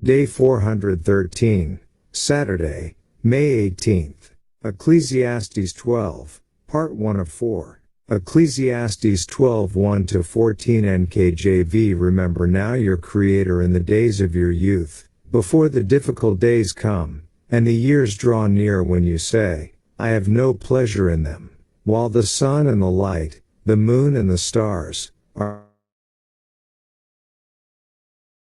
Day 413, Saturday, May 18th. Ecclesiastes 12, Part 1 of 4. Ecclesiastes 12, 1-14 NKJV. Remember now your Creator in the days of your youth, before the difficult days come, and the years draw near when you say, I have no pleasure in them, while the sun and the light, the moon and the stars, are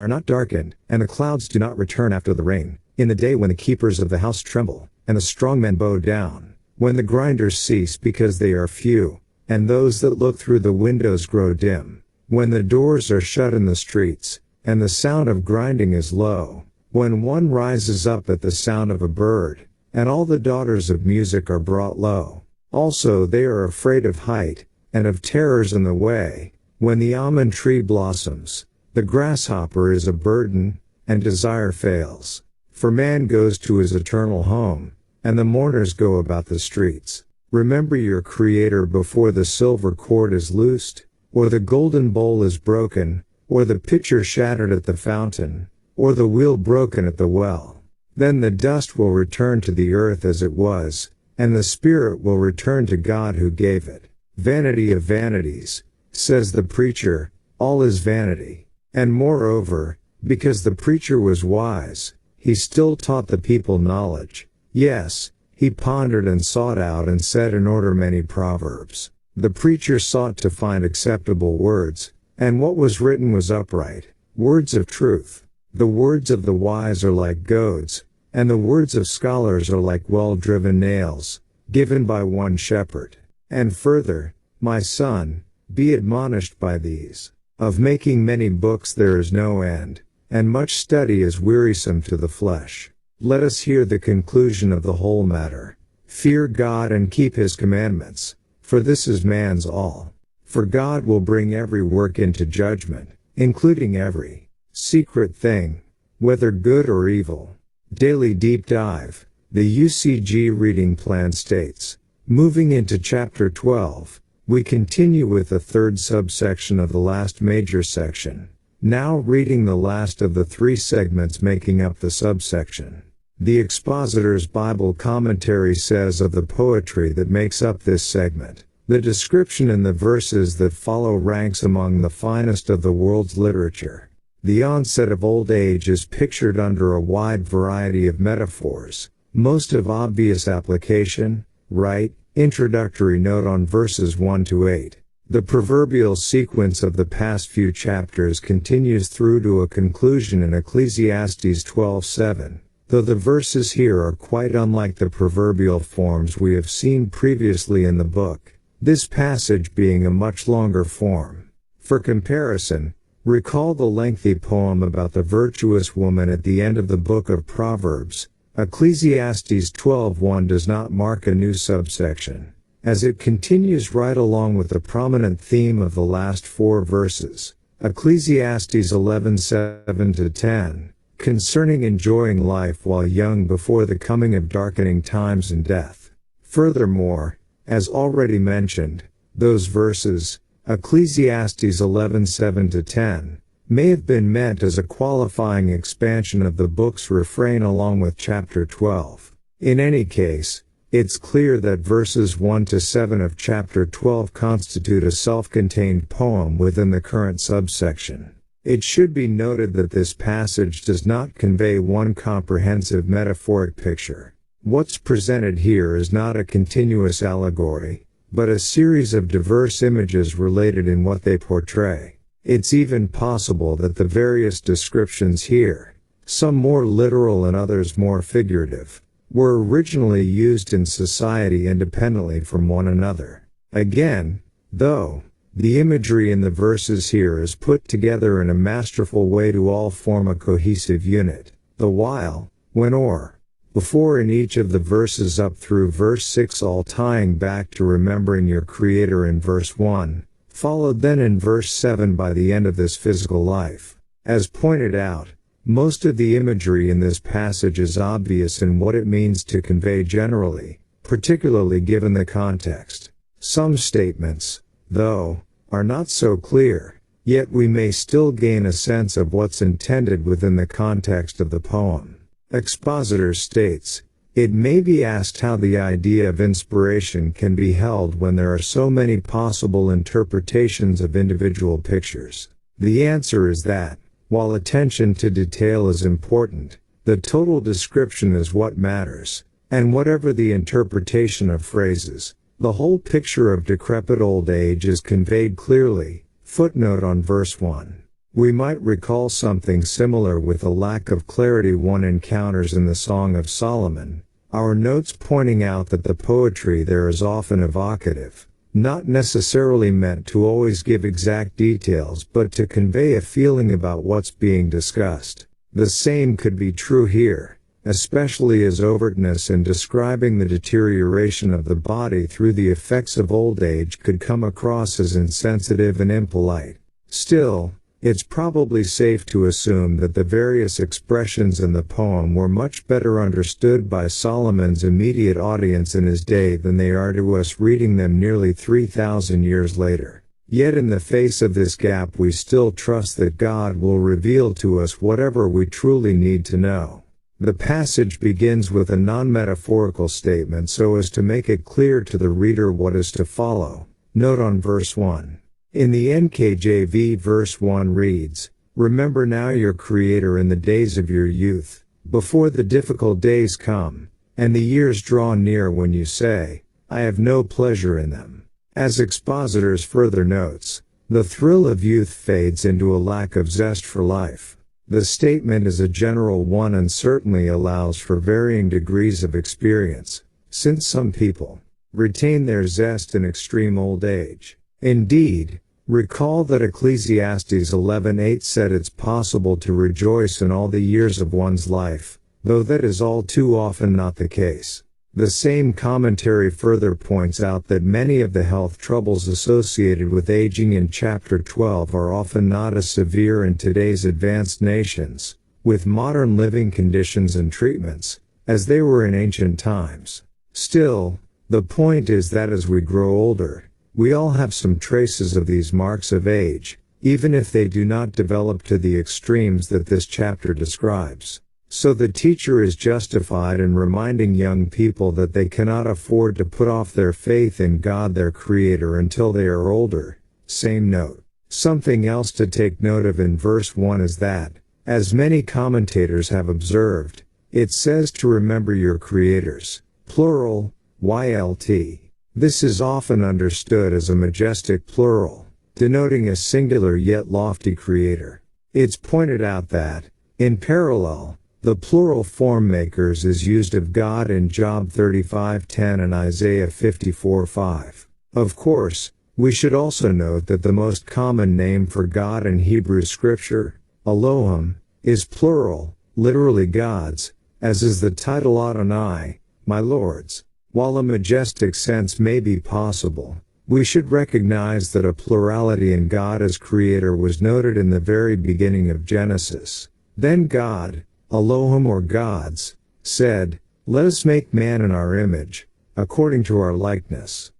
not darkened, and the clouds do not return after the rain, in the day when the keepers of the house tremble, and the strong men bow down, when the grinders cease because they are few, and those that look through the windows grow dim, when the doors are shut in the streets, and the sound of grinding is low, when one rises up at the sound of a bird, and all the daughters of music are brought low. Also they are afraid of height, and of terrors in the way, when the almond tree blossoms, the grasshopper is a burden, and desire fails. For man goes to his eternal home, and the mourners go about the streets. Remember your Creator before the silver cord is loosed, or the golden bowl is broken, or the pitcher shattered at the fountain, or the wheel broken at the well. Then the dust will return to the earth as it was, and the spirit will return to God who gave it. Vanity of vanities, says the preacher, all is vanity. And moreover, because the preacher was wise, he still taught the people knowledge. Yes, he pondered and sought out and set in order many proverbs. The preacher sought to find acceptable words, and what was written was upright, words of truth. The words of the wise are like goads, and the words of scholars are like well-driven nails, given by one shepherd. And further, my son, be admonished by these. Of making many books there is no end, and much study is wearisome to the flesh. Let us hear the conclusion of the whole matter. Fear God and keep his commandments, for this is man's all. For God will bring every work into judgment, including every secret thing, whether good or evil. Daily Deep Dive, the UCG reading plan states. Moving into Chapter 12, we continue with the third subsection of the last major section, now reading the last of the three segments making up the subsection. The Expositor's Bible Commentary says of the poetry that makes up this segment, the description in the verses that follow ranks among the finest of the world's literature. The onset of old age is pictured under a wide variety of metaphors, most of obvious application, right? Introductory note on verses 1-8. The proverbial sequence of the past few chapters continues through to a conclusion in Ecclesiastes 12:7, though the verses here are quite unlike the proverbial forms we have seen previously in the book, this passage being a much longer form. For comparison, recall the lengthy poem about the virtuous woman at the end of the book of Proverbs. Ecclesiastes 12:1 does not mark a new subsection, as it continues right along with the prominent theme of the last four verses. Ecclesiastes 11:7-10, concerning enjoying life while young before the coming of darkening times and death. Furthermore, as already mentioned, those verses, Ecclesiastes 11:7-10, may have been meant as a qualifying expansion of the book's refrain along with chapter 12. In any case, it's clear that verses 1-7 of chapter 12 constitute a self-contained poem within the current subsection. It should be noted that this passage does not convey one comprehensive metaphoric picture. What's presented here is not a continuous allegory, but a series of diverse images related in what they portray. It's even possible that the various descriptions here, some more literal and others more figurative, were originally used in society independently from one another. Again, though, the imagery in the verses here is put together in a masterful way to all form a cohesive unit, the while, when or before in each of the verses up through verse 6, all tying back to remembering your Creator in verse 1, followed then in verse 7 by the end of this physical life. As pointed out, most of the imagery in this passage is obvious in what it means to convey generally, particularly given the context. Some statements, though, are not so clear, yet we may still gain a sense of what's intended within the context of the poem. Expositor states, "It may be asked how the idea of inspiration can be held when there are so many possible interpretations of individual pictures. The answer is that, while attention to detail is important, the total description is what matters, and whatever the interpretation of phrases, the whole picture of decrepit old age is conveyed clearly." Footnote on verse 1. We might recall something similar with the lack of clarity one encounters in the Song of Solomon, our notes pointing out that the poetry there is often evocative, not necessarily meant to always give exact details but to convey a feeling about what's being discussed. The same could be true here, especially as overtness in describing the deterioration of the body through the effects of old age could come across as insensitive and impolite. Still, it's probably safe to assume that the various expressions in the poem were much better understood by Solomon's immediate audience in his day than they are to us reading them nearly 3,000 years later. Yet in the face of this gap we still trust that God will reveal to us whatever we truly need to know. The passage begins with a non-metaphorical statement so as to make it clear to the reader what is to follow. Note on verse 1. In the NKJV verse 1 reads, "Remember now your Creator in the days of your youth, before the difficult days come, and the years draw near when you say, I have no pleasure in them." As Expositors further notes, the thrill of youth fades into a lack of zest for life. The statement is a general one and certainly allows for varying degrees of experience, since some people retain their zest in extreme old age. Indeed, recall that Ecclesiastes 11:8 said it's possible to rejoice in all the years of one's life, though that is all too often not the case. The same commentary further points out that many of the health troubles associated with aging in chapter 12 are often not as severe in today's advanced nations, with modern living conditions and treatments, as they were in ancient times. Still, the point is that as we grow older, we all have some traces of these marks of age, even if they do not develop to the extremes that this chapter describes. So the teacher is justified in reminding young people that they cannot afford to put off their faith in God their Creator until they are older. Same note. Something else to take note of in verse 1 is that, as many commentators have observed, it says to remember your creators, plural, YLT. This is often understood as a majestic plural, denoting a singular yet lofty creator. It's pointed out that, in parallel, the plural form makers is used of God in Job 35:10 and Isaiah 54:5. Of course, we should also note that the most common name for God in Hebrew scripture, Elohim, is plural, literally gods, as is the title Adonai, my lords. While a majestic sense may be possible, we should recognize that a plurality in God as Creator was noted in the very beginning of Genesis. Then God, Elohim or gods, said, "Let us make man in our image, according to our likeness."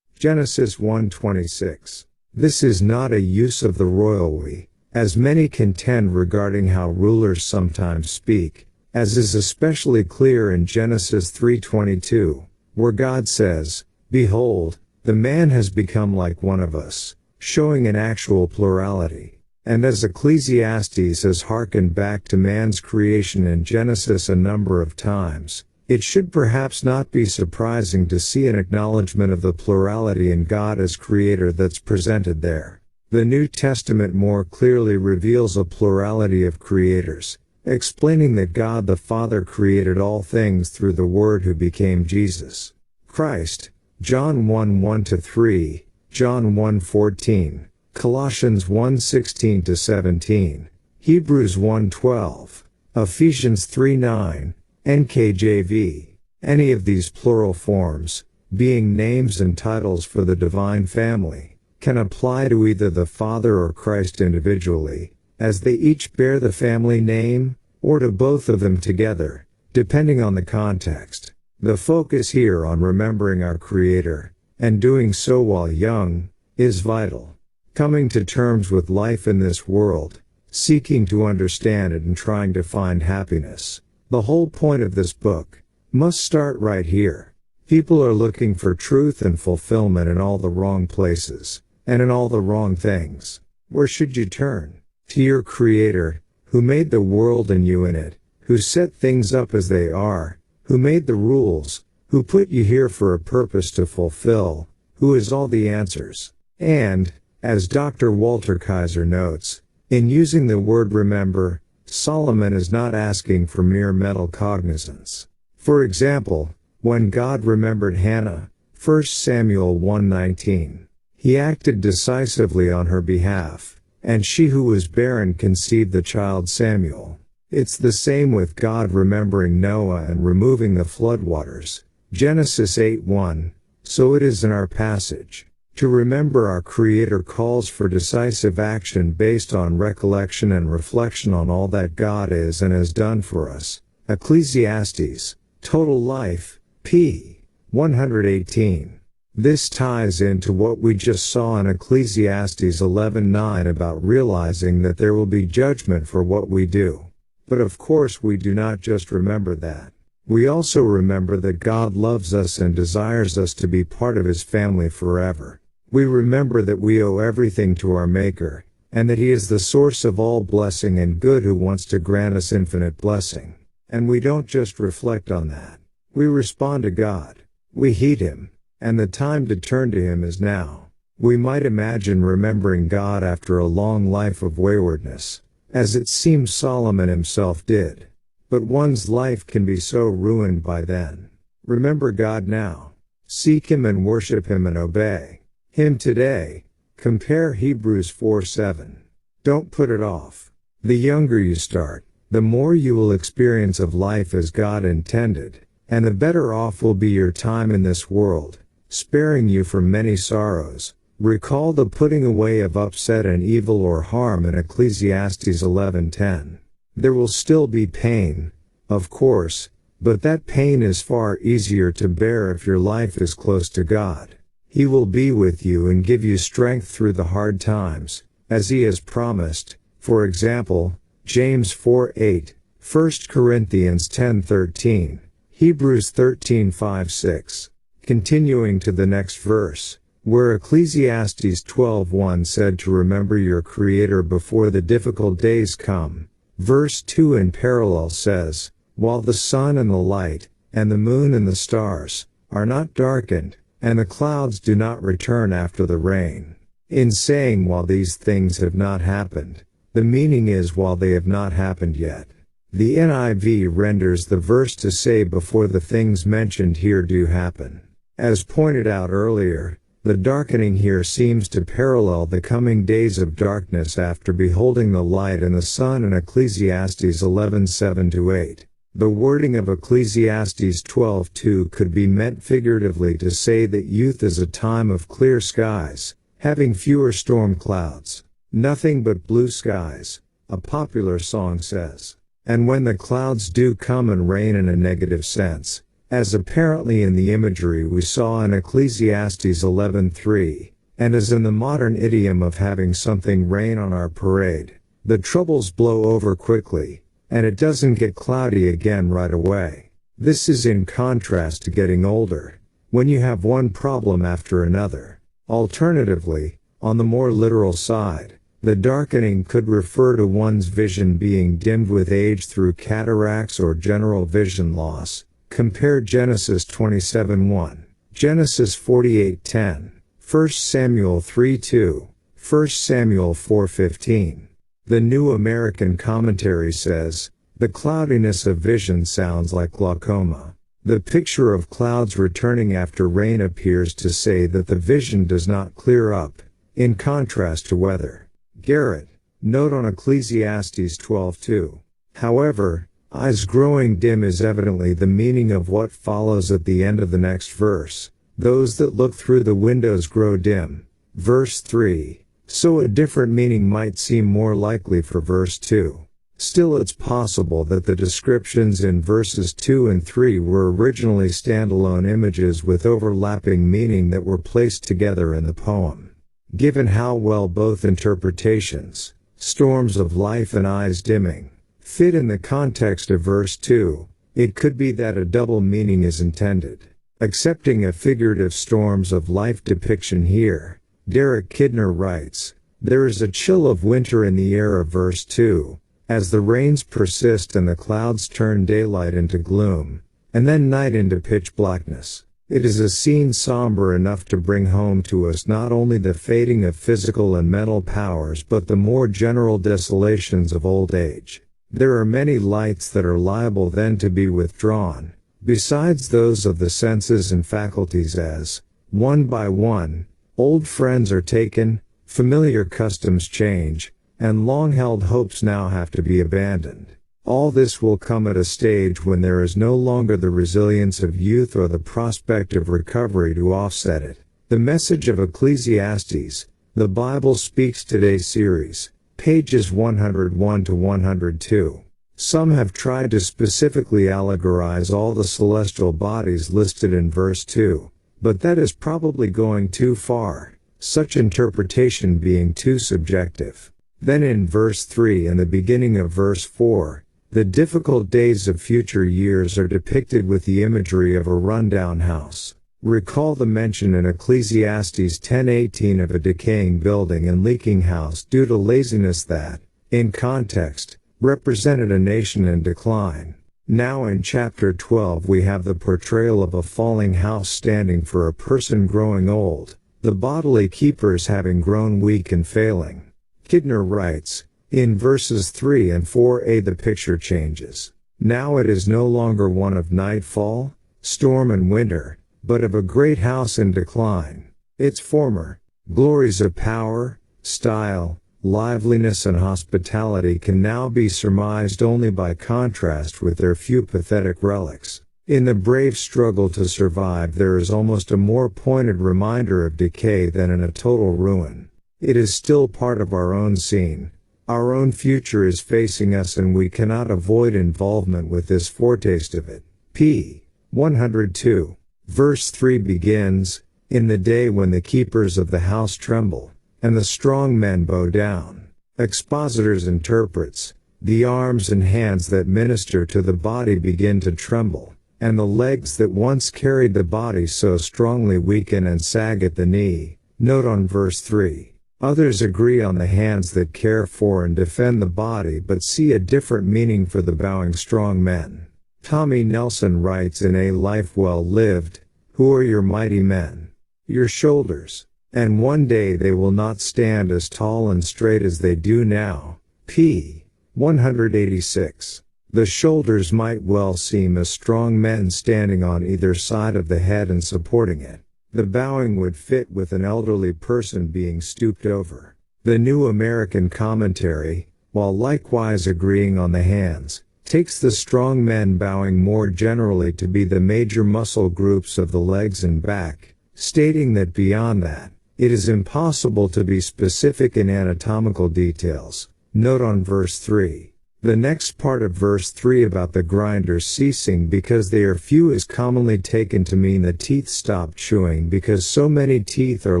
Genesis 1:26. This is not a use of the royal we, as many contend regarding how rulers sometimes speak, as is especially clear in Genesis 3:22, where God says, "Behold, the man has become like one of us," showing an actual plurality. And as Ecclesiastes has hearkened back to man's creation in Genesis a number of times, it should perhaps not be surprising to see an acknowledgement of the plurality in God as Creator that's presented there. The New Testament more clearly reveals a plurality of creators, explaining that God the Father created all things through the Word who became Jesus Christ, John 1:1-3, John 1:14. Colossians 1:16-17, Hebrews 1:12, Ephesians 3:9, NKJV. Any of these plural forms, being names and titles for the divine family, can apply to either the Father or Christ individually, as they each bear the family name, or to both of them together, depending on the context. The focus here on remembering our Creator, and doing so while young, is vital. coming to terms with life in this world, seeking to understand it and trying to find happiness. The whole point of this book must start right here. People are looking for truth and fulfillment in all the wrong places, and in all the wrong things. Where should you turn? To your Creator, who made the world and you in it, who set things up as they are, who made the rules, who put you here for a purpose to fulfill, who has all the answers. And, as Dr. Walter Kaiser notes, in using the word remember, Solomon is not asking for mere mental cognizance. For example, when God remembered Hannah, 1 Samuel 1:19, he acted decisively on her behalf, and she who was barren conceived the child Samuel. It's the same with God remembering Noah and removing the floodwaters, Genesis 8:1, so it is in our passage. To remember our Creator calls for decisive action based on recollection and reflection on all that God is and has done for us. Ecclesiastes, Total Life, p. 118. This ties into what we just saw in Ecclesiastes 11:9 about realizing that there will be judgment for what we do. But of course we do not just remember that. We also remember that God loves us and desires us to be part of His family forever. We remember that we owe everything to our Maker, and that He is the source of all blessing and good who wants to grant us infinite blessing. And we don't just reflect on that. We respond to God. We heed Him, and the time to turn to Him is now. We might imagine remembering God after a long life of waywardness, as it seems Solomon himself did. But one's life can be so ruined by then. Remember God now. Seek Him and worship Him and obey Him today. Compare Hebrews 4:7. Don't put it off. The younger you start, the more you will experience of life as God intended, and the better off will be your time in this world, sparing you from many sorrows. Recall the putting away of upset and evil or harm in Ecclesiastes 11:10. There will still be pain, of course, but that pain is far easier to bear if your life is close to God. He will be with you and give you strength through the hard times, as He has promised. For example, James 4:8, 1 Corinthians 10:13, Hebrews 13:5-6. Continuing to the next verse, where Ecclesiastes 12:1 said to remember your Creator before the difficult days come. Verse 2 in parallel says, while the sun and the light, and the moon and the stars, are not darkened, and the clouds do not return after the rain. In saying while these things have not happened, the meaning is while they have not happened yet. The NIV renders the verse to say before the things mentioned here do happen. As pointed out earlier, the darkening here seems to parallel the coming days of darkness after beholding the light and the sun in Ecclesiastes 11:7-8. The wording of Ecclesiastes 12:2 could be meant figuratively to say that youth is a time of clear skies, having fewer storm clouds. Nothing but blue skies, a popular song says. And when the clouds do come and rain in a negative sense, as apparently in the imagery we saw in Ecclesiastes 11:3, and as in the modern idiom of having something rain on our parade, the troubles blow over quickly, and it doesn't get cloudy again right away. This is in contrast to getting older, when you have one problem after another. Alternatively, on the more literal side, the darkening could refer to one's vision being dimmed with age through cataracts or general vision loss. Compare Genesis 27:1, Genesis 48:10, 1 Samuel 3:2, 1 Samuel 4:15. The New American Commentary says, the cloudiness of vision sounds like glaucoma. The picture of clouds returning after rain appears to say that the vision does not clear up, in contrast to weather. Garrett, note on Ecclesiastes 12:2. However, eyes growing dim is evidently the meaning of what follows at the end of the next verse. Those that look through the windows grow dim. Verse 3. So a different meaning might seem more likely for verse 2. Still it's possible that the descriptions in verses 2 and 3 were originally standalone images with overlapping meaning that were placed together in the poem. Given how well both interpretations, storms of life and eyes dimming, fit in the context of verse 2, it could be that a double meaning is intended. Accepting a figurative storms of life depiction here, Derek Kidner writes, "There is a chill of winter in the air of verse 2, as the rains persist and the clouds turn daylight into gloom, and then night into pitch blackness. It is a scene somber enough to bring home to us not only the fading of physical and mental powers but the more general desolations of old age. There are many lights that are liable then to be withdrawn, besides those of the senses and faculties as, one by one, old friends are taken, familiar customs change, and long-held hopes now have to be abandoned. All this will come at a stage when there is no longer the resilience of youth or the prospect of recovery to offset it." The Message of Ecclesiastes, The Bible Speaks Today series, pages 101 to 102. Some have tried to specifically allegorize all the celestial bodies listed in verse 2, but that is probably going too far, such interpretation being too subjective. Then in verse 3 and the beginning of verse 4, the difficult days of future years are depicted with the imagery of a rundown house. Recall the mention in Ecclesiastes 10:18 of a decaying building and leaking house due to laziness that, in context, represented a nation in decline. Now in chapter 12 we have the portrayal of a falling house standing for a person growing old, the bodily keepers having grown weak and failing. Kidner writes, in verses 3 and 4a the picture changes. Now it is no longer one of nightfall, storm and winter, but of a great house in decline. Its former glories of power, style, liveliness and hospitality can now be surmised only by contrast with their few pathetic relics. In the brave struggle to survive there is almost a more pointed reminder of decay than in a total ruin. It is still part of our own scene. Our own future is facing us and we cannot avoid involvement with this foretaste of it. p. 102. Verse 3 begins, "In the day when the keepers of the house tremble, and the strong men bow down." Expositors interprets, "The arms and hands that minister to the body begin to tremble, and the legs that once carried the body so strongly weaken and sag at the knee." Note on verse 3. Others agree on the hands that care for and defend the body but see a different meaning for the bowing strong men. Tommy Nelson writes in A Life Well Lived, "Who are your mighty men? Your shoulders. And one day they will not stand as tall and straight as they do now." p. 186. The shoulders might well seem as strong men standing on either side of the head and supporting it. The bowing would fit with an elderly person being stooped over. The New American Commentary, while likewise agreeing on the hands, takes the strong men bowing more generally to be the major muscle groups of the legs and back, stating that beyond that, it is impossible to be specific in anatomical details. Note on verse 3. The next part of verse 3 about the grinders ceasing because they are few is commonly taken to mean the teeth stop chewing because so many teeth are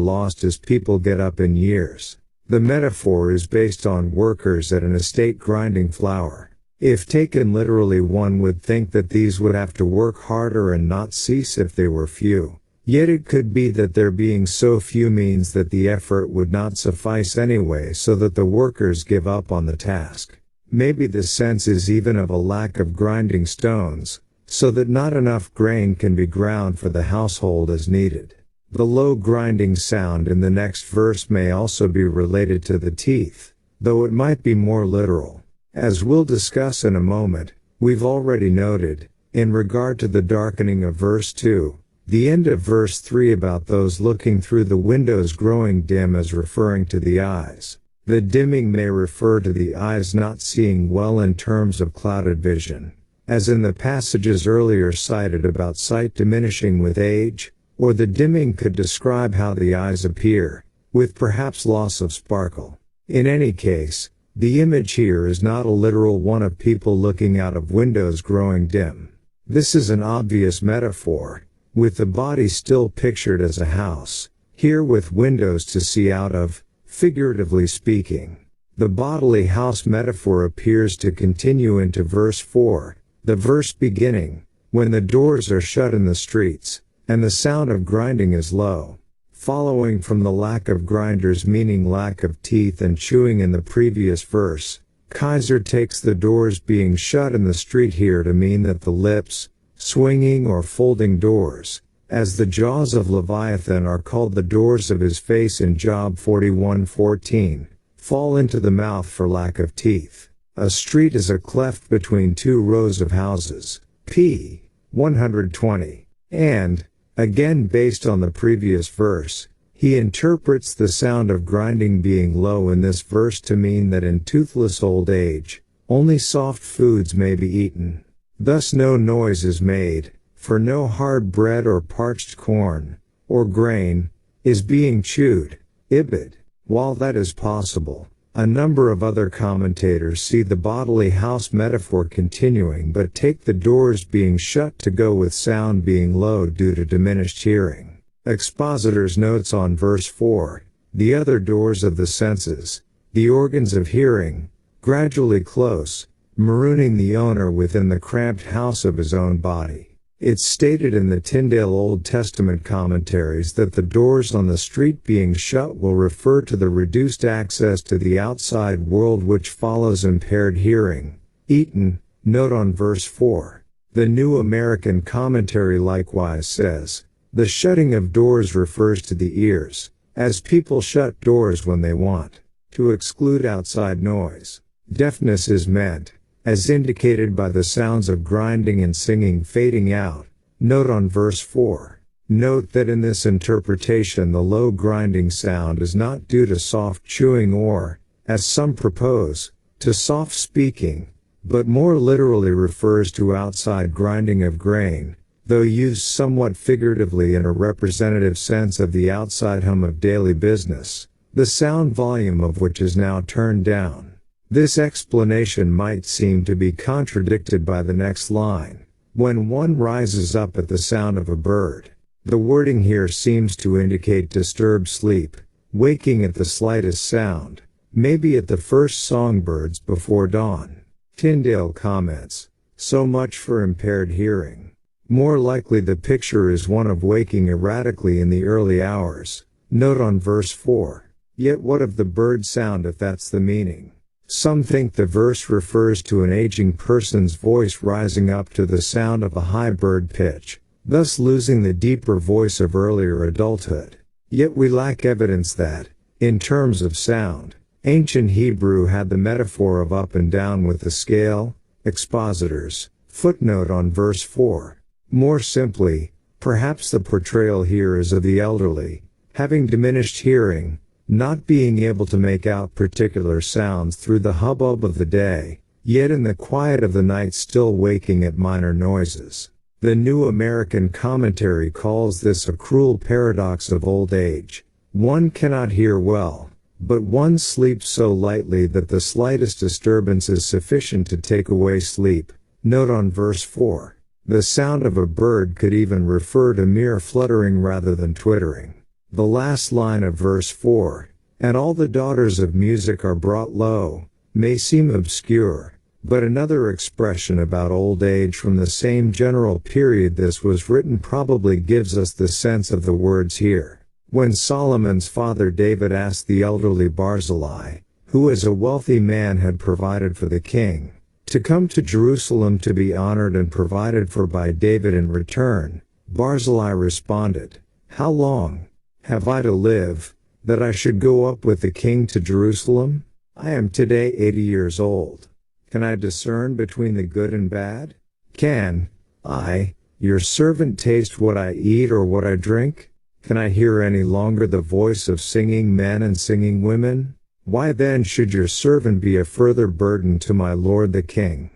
lost as people get up in years. The metaphor is based on workers at an estate grinding flour. If taken literally one would think that these would have to work harder and not cease if they were few. Yet it could be that their being so few means that the effort would not suffice anyway so that the workers give up on the task. Maybe the sense is even of a lack of grinding stones, so that not enough grain can be ground for the household as needed. The low grinding sound in the next verse may also be related to the teeth, though it might be more literal. As we'll discuss in a moment, we've already noted, in regard to the darkening of verse 2, the end of verse 3 about those looking through the windows growing dim as referring to the eyes. The dimming may refer to the eyes not seeing well in terms of clouded vision, as in the passages earlier cited about sight diminishing with age, or the dimming could describe how the eyes appear, with perhaps loss of sparkle. In any case, the image here is not a literal one of people looking out of windows growing dim. This is an obvious metaphor, with the body still pictured as a house, here with windows to see out of, figuratively speaking. The bodily house metaphor appears to continue into verse 4, the verse beginning, when the doors are shut in the streets, and the sound of grinding is low. Following from the lack of grinders meaning lack of teeth and chewing in the previous verse, Kaiser takes the doors being shut in the street here to mean that the lips, swinging or folding doors, as the jaws of Leviathan are called the doors of his face in Job 41:14, fall into the mouth for lack of teeth. A street is a cleft between two rows of houses, p. 120. And, again based on the previous verse, he interprets the sound of grinding being low in this verse to mean that in toothless old age, only soft foods may be eaten. Thus no noise is made, for no hard bread or parched corn, or grain, is being chewed. Ibid. While that is possible, a number of other commentators see the bodily house metaphor continuing but take the doors being shut to go with sound being low due to diminished hearing. Expositors notes on verse 4, the other doors of the senses, the organs of hearing, gradually close, marooning the owner within the cramped house of his own body. It's stated in the Tyndale Old Testament commentaries that the doors on the street being shut will refer to the reduced access to the outside world which follows impaired hearing. Eaton, note on verse 4. The New American Commentary likewise says, the shutting of doors refers to the ears, as people shut doors when they want to exclude outside noise. Deafness is meant, as indicated by the sounds of grinding and singing fading out. Note on verse 4. Note that in this interpretation the low grinding sound is not due to soft chewing or, as some propose, to soft speaking, but more literally refers to outside grinding of grain, though used somewhat figuratively in a representative sense of the outside hum of daily business, the sound volume of which is now turned down. This explanation might seem to be contradicted by the next line. When one rises up at the sound of a bird. The wording here seems to indicate disturbed sleep, waking at the slightest sound, maybe at the first songbirds before dawn. Tyndale comments, so much for impaired hearing. More likely the picture is one of waking erratically in the early hours. Note on verse 4. Yet what of the bird sound if that's the meaning? Some think the verse refers to an aging person's voice rising up to the sound of a high bird pitch, thus losing the deeper voice of earlier adulthood. Yet we lack evidence that, in terms of sound, ancient Hebrew had the metaphor of up and down with the scale. Expositors, footnote on verse 4. More simply, perhaps the portrayal here is of the elderly, having diminished hearing, not being able to make out particular sounds through the hubbub of the day, yet in the quiet of the night still waking at minor noises. The New American Commentary calls this a cruel paradox of old age. One cannot hear well, but one sleeps so lightly that the slightest disturbance is sufficient to take away sleep. Note on verse 4. The sound of a bird could even refer to mere fluttering rather than twittering. The last line of verse 4, and all the daughters of music are brought low, may seem obscure, but another expression about old age from the same general period this was written probably gives us the sense of the words here. When Solomon's father David asked the elderly Barzillai, who as a wealthy man had provided for the king, to come to Jerusalem to be honored and provided for by David in return, Barzillai responded, "How long have I to live, that I should go up with the king to Jerusalem? I am today 80 years old. Can I discern between the good and bad? Can I, your servant, taste what I eat or what I drink? Can I hear any longer the voice of singing men and singing women? Why then should your servant be a further burden to my lord the king?"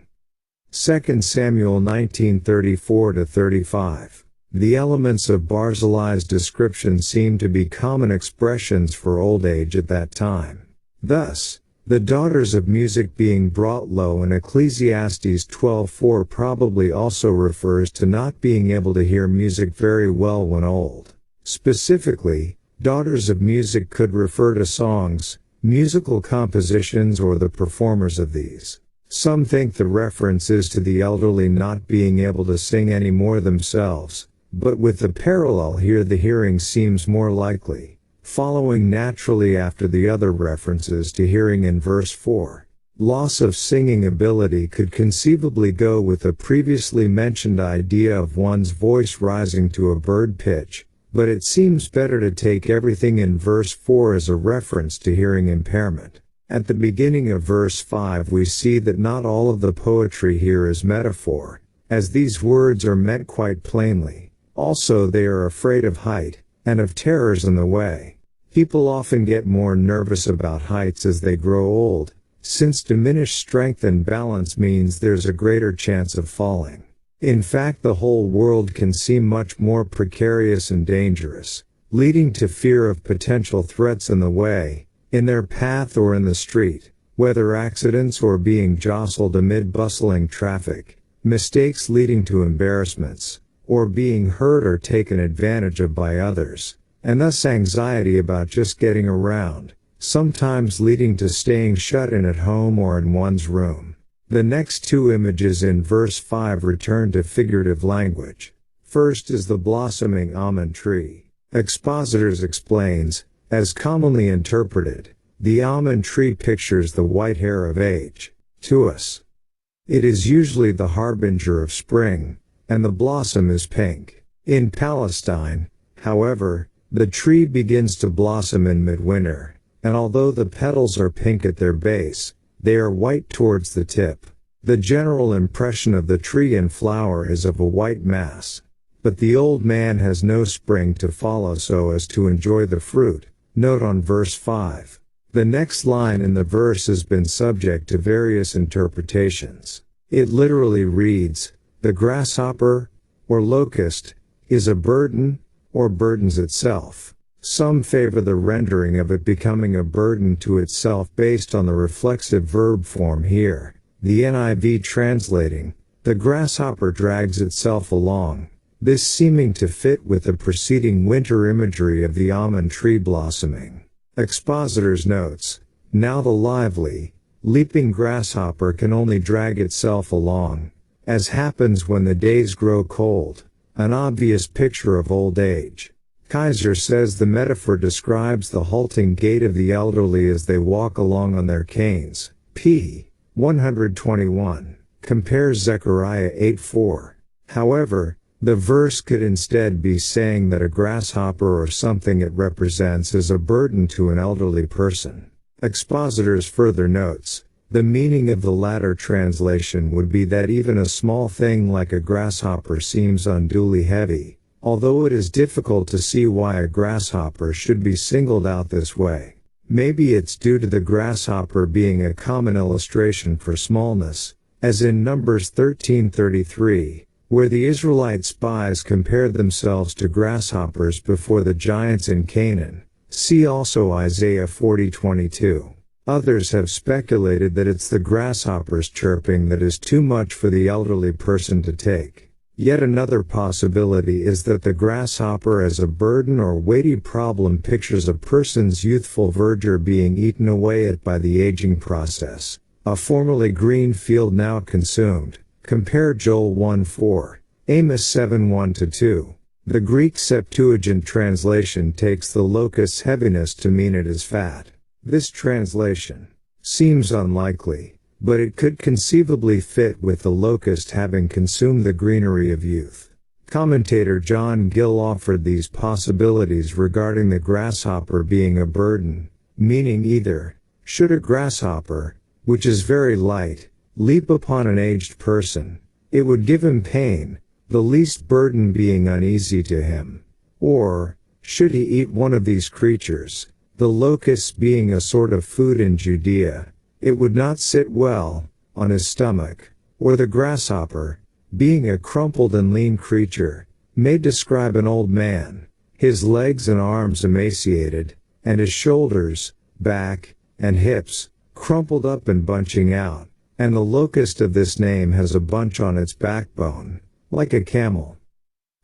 2 Samuel 19:34-35. The elements of Barzillai's description seem to be common expressions for old age at that time. Thus, the daughters of music being brought low in Ecclesiastes 12:4 probably also refers to not being able to hear music very well when old. Specifically, Daughters of music could refer to songs, musical compositions, or the performers of these. Some think the reference is to the elderly not being able to sing any more themselves, but with the parallel here the hearing seems more likely, following naturally after the other references to hearing in verse 4. Loss of singing ability could conceivably go with the previously mentioned idea of one's voice rising to a bird pitch, but it seems better to take everything in verse 4 as a reference to hearing impairment. At the beginning of verse 5 we see that not all of the poetry here is metaphor, as these words are meant quite plainly. Also they are afraid of height, and of terrors in the way. People often get more nervous about heights as they grow old, since diminished strength and balance means there's a greater chance of falling. In fact, the whole world can seem much more precarious and dangerous, leading to fear of potential threats in the way, in their path or in the street, whether accidents or being jostled amid bustling traffic, mistakes leading to embarrassments, or being hurt or taken advantage of by others, and thus anxiety about just getting around, sometimes leading to staying shut in at home or in one's room. The next two images in verse 5 return to figurative language. First is the blossoming almond tree. Expositors explains, as commonly interpreted, the almond tree pictures the white hair of age. To us, it is usually the harbinger of spring, and the blossom is pink. In Palestine, however, the tree begins to blossom in midwinter, and although the petals are pink at their base, they are white towards the tip. The general impression of the tree in flower is of a white mass. But the old man has no spring to follow so as to enjoy the fruit. Note on verse 5. The next line in the verse has been subject to various interpretations. It literally reads, "The grasshopper, or locust, is a burden, or burdens itself." Some favor the rendering of it becoming a burden to itself based on the reflexive verb form here, the NIV translating, "The grasshopper drags itself along," this seeming to fit with the preceding winter imagery of the almond tree blossoming. Expositors notes, "Now the lively, leaping grasshopper can only drag itself along, as happens when the days grow cold, an obvious picture of old age." Kaiser says the metaphor describes the halting gait of the elderly as they walk along on their canes. p. 121. Compares Zechariah 8:4. However, the verse could instead be saying that a grasshopper or something it represents is a burden to an elderly person. Expositors further notes, the meaning of the latter translation would be that even a small thing like a grasshopper seems unduly heavy, although it is difficult to see why a grasshopper should be singled out this way. Maybe it's due to the grasshopper being a common illustration for smallness, as in Numbers 13:33, where the Israelite spies compared themselves to grasshoppers before the giants in Canaan. See also Isaiah 40:22. Others have speculated that it's the grasshopper's chirping that is too much for the elderly person to take. Yet another possibility is that the grasshopper as a burden or weighty problem pictures a person's youthful verdure being eaten away at by the aging process, a formerly green field now consumed. Compare Joel 1:4, Amos 7:1-2. The Greek Septuagint translation takes the locust's heaviness to mean it is fat. This translation seems unlikely, but it could conceivably fit with the locust having consumed the greenery of youth. Commentator John Gill offered these possibilities regarding the grasshopper being a burden, meaning either, should a grasshopper, which is very light, leap upon an aged person, it would give him pain, the least burden being uneasy to him, or, should he eat one of these creatures, the locusts being a sort of food in Judea, it would not sit well on his stomach, or the grasshopper, being a crumpled and lean creature, may describe an old man, his legs and arms emaciated, and his shoulders, back, and hips, crumpled up and bunching out, and the locust of this name has a bunch on its backbone, like a camel.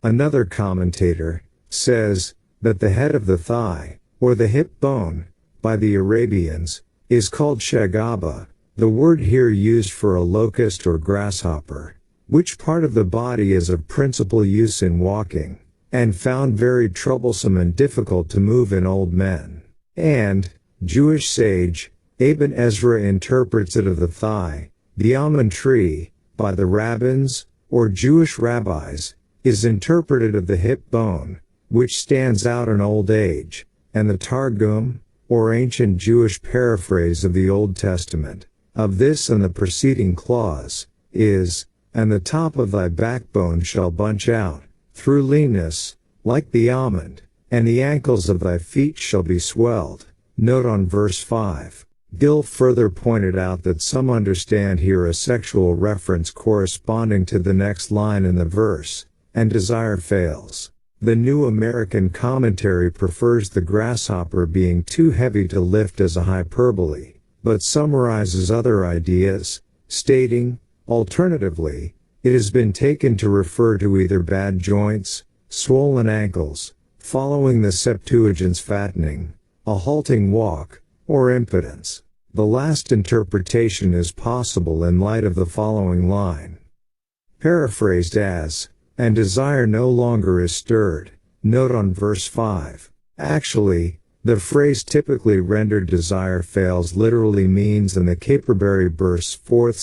Another commentator says, that the head of the thigh, or the hip bone, by the Arabians, is called shagaba, the word here used for a locust or grasshopper, which part of the body is of principal use in walking, and found very troublesome and difficult to move in old men. And, Jewish sage, Ibn Ezra interprets it of the thigh, the almond tree, by the rabbins, or Jewish rabbis, is interpreted of the hip bone, which stands out in old age, and the Targum, or ancient Jewish paraphrase of the Old Testament, of this and the preceding clause, is, and the top of thy backbone shall bunch out, through leanness, like the almond, and the ankles of thy feet shall be swelled. Note on verse 5. Gill further pointed out that some understand here a sexual reference corresponding to the next line in the verse, and desire fails. The New American Commentary prefers the grasshopper being too heavy to lift as a hyperbole, but summarizes other ideas, stating, alternatively, it has been taken to refer to either bad joints, swollen ankles, following the Septuagint's fattening, a halting walk, or impotence. The last interpretation is possible in light of the following line. Paraphrased as, and desire no longer is stirred. Note on verse 5. Actually, the phrase typically rendered desire fails literally means and the caperberry bursts forth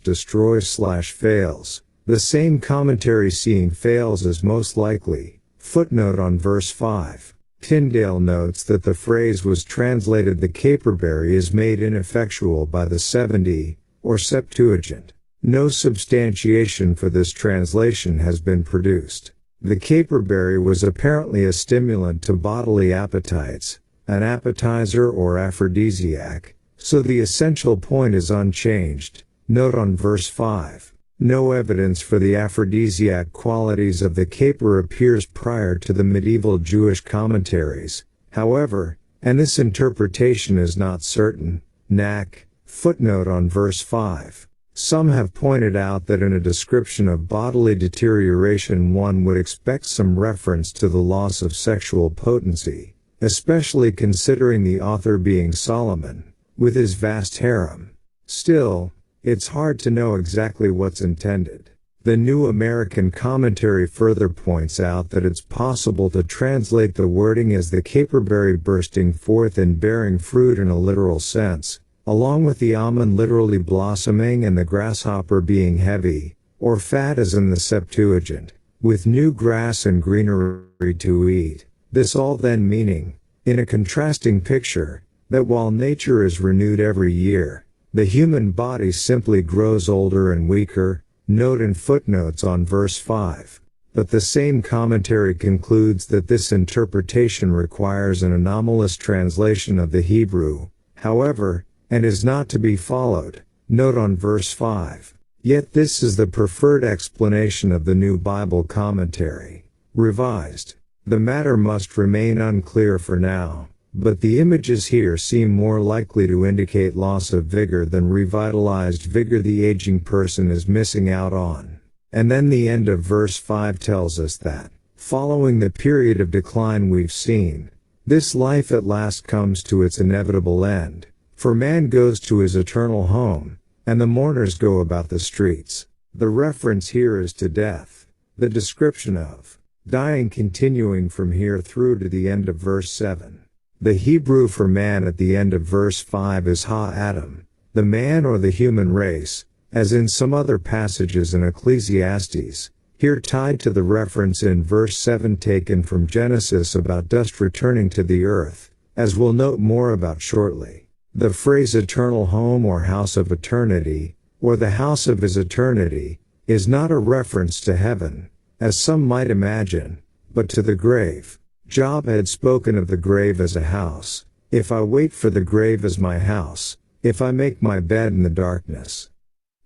/ destroys / fails. The same commentary seeing fails as most likely. Footnote on verse 5. Tyndale notes that the phrase was translated the caperberry is made ineffectual by the 70, or Septuagint. No substantiation for this translation has been produced. The caperberry was apparently a stimulant to bodily appetites, an appetizer or aphrodisiac, so the essential point is unchanged. Note on verse 5. No evidence for the aphrodisiac qualities of the caper appears prior to the medieval Jewish commentaries, however, and this interpretation is not certain. Knack. Footnote on verse 5. Some have pointed out that in a description of bodily deterioration one would expect some reference to the loss of sexual potency, especially considering the author being Solomon, with his vast harem. Still, it's hard to know exactly what's intended. The New American Commentary further points out that it's possible to translate the wording as the caperberry bursting forth and bearing fruit in a literal sense, along with the almond literally blossoming and the grasshopper being heavy, or fat as in the Septuagint, with new grass and greenery to eat. This all then meaning, in a contrasting picture, that while nature is renewed every year, the human body simply grows older and weaker. Note in footnotes on verse 5. But the same commentary concludes that this interpretation requires an anomalous translation of the Hebrew, however, and is not to be followed. Note on verse 5. Yet this is the preferred explanation of the New Bible Commentary, revised. The matter must remain unclear for now, but the images here seem more likely to indicate loss of vigor than revitalized vigor the aging person is missing out on. And then the end of verse 5 tells us that, following the period of decline we've seen, this life at last comes to its inevitable end. For man goes to his eternal home, and the mourners go about the streets. The reference here is to death. The description of dying continuing from here through to the end of verse 7. The Hebrew for man at the end of verse 5 is ha-Adam, the man or the human race, as in some other passages in Ecclesiastes, here tied to the reference in verse 7 taken from Genesis about dust returning to the earth, as we'll note more about shortly. The phrase eternal home or house of eternity, or the house of his eternity, is not a reference to heaven, as some might imagine, but to the grave. Job had spoken of the grave as a house. If I wait for the grave as my house, if I make my bed in the darkness.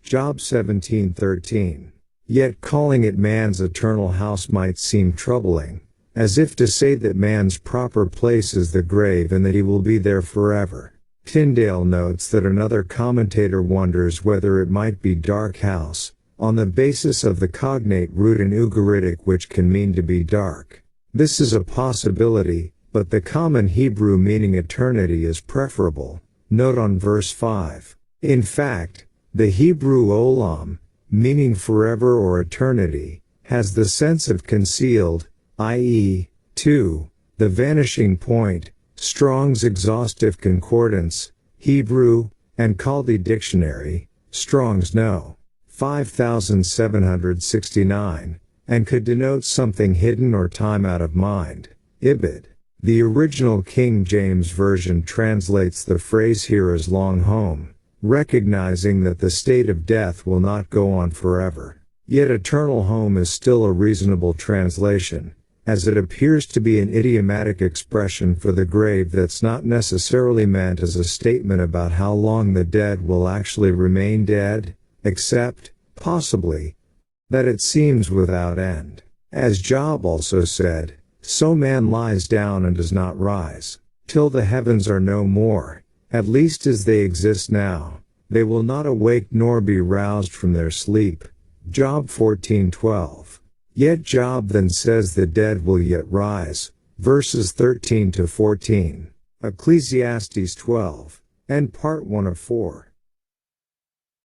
Job 17:13. Yet calling it man's eternal house might seem troubling, as if to say that man's proper place is the grave and that he will be there forever. Tyndale notes that another commentator wonders whether it might be dark house, on the basis of the cognate root in Ugaritic which can mean to be dark. This is a possibility, but the common Hebrew meaning eternity is preferable. Note on verse 5. In fact, the Hebrew olam, meaning forever or eternity, has the sense of concealed, i.e., the vanishing point. Strong's Exhaustive Concordance, Hebrew, and Chaldee Dictionary, Strong's No. 5769, and could denote something hidden or time out of mind. Ibid. The original King James Version translates the phrase here as long home, recognizing that the state of death will not go on forever. Yet eternal home is still a reasonable translation, as it appears to be an idiomatic expression for the grave that's not necessarily meant as a statement about how long the dead will actually remain dead, except, possibly, that it seems without end. As Job also said, so man lies down and does not rise, till the heavens are no more, at least as they exist now, they will not awake nor be roused from their sleep. Job 14:12. Yet Job then says the dead will yet rise, verses 13 to 14. Ecclesiastes 12, and part 1 of 4.